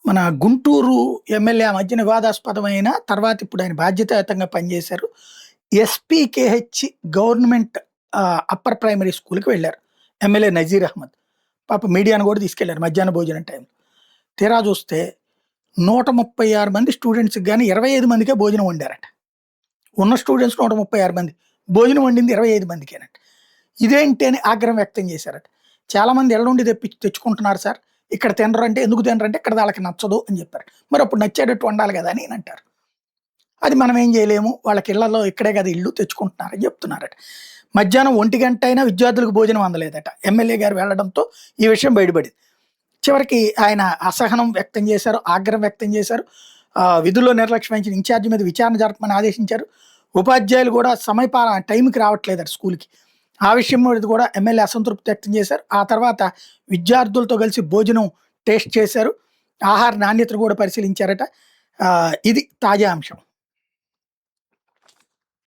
మన గుంటూరు ఎమ్మెల్యే ఆ మధ్యన వివాదాస్పదమైన తర్వాత ఇప్పుడు ఆయన బాధ్యతాయుతంగా పనిచేశారు. ఎస్‌పీకేహెచ్ గవర్నమెంట్ అప్పర్ ప్రైమరీ స్కూల్‌కి వెళ్లారు. ఎమ్మెల్యే నజీర్ అహ్మద్. పాపం మీడియాను కూడా తీసుకెళ్లారు మధ్యాహ్న భోజనం టైంలో. తీరా చూస్తే 136 మంది స్టూడెంట్స్‌కి గాని 25 మందికే భోజనం వండారట. ఉన్న స్టూడెంట్స్ 136 మంది. భోజనం వండింది 25 మందికేనంట. ఇదేంటి అని ఆగ్రహం వ్యక్తం చేశారట. చాలామంది ఇళ్ళ నుండి తెచ్చుకుంటున్నారు సార్. ఇక్కడ తినరంటే ఎందుకు తినరంటే ఇక్కడ వాళ్ళకి నచ్చదు అని చెప్పారు. మరి అప్పుడు నచ్చేటట్టు వండాలి కదా అని అంటారు. అది మనం ఏం చేయలేము. వాళ్ళకి ఇళ్లలో ఇక్కడే కదా ఇల్లు తెచ్చుకుంటున్నారని చెప్తున్నారట. మధ్యాహ్నం 1 అయినా విద్యార్థులకు భోజనం అందలేదట. ఎమ్మెల్యే గారు వెళ్ళడంతో ఈ విషయం బయటపడింది. చివరికి ఆయన అసహనం వ్యక్తం చేశారు. ఆగ్రహం వ్యక్తం చేశారు. విధుల్లో నిర్లక్ష్యం వహించిన ఇన్ఛార్జ్ మీద విచారణ జరపమని ఆదేశించారు. ఉపాధ్యాయులు కూడా టైంకి రావట్లేదట స్కూల్‌కి. ఆ విషయం మీద కూడా ఎమ్మెల్యే అసంతృప్తి వ్యక్తం చేశారు. ఆ తర్వాత విద్యార్థులతో కలిసి భోజనం టేస్ట్ చేశారు. ఆహార నాణ్యతను కూడా పరిశీలించారట. ఇది తాజా అంశం.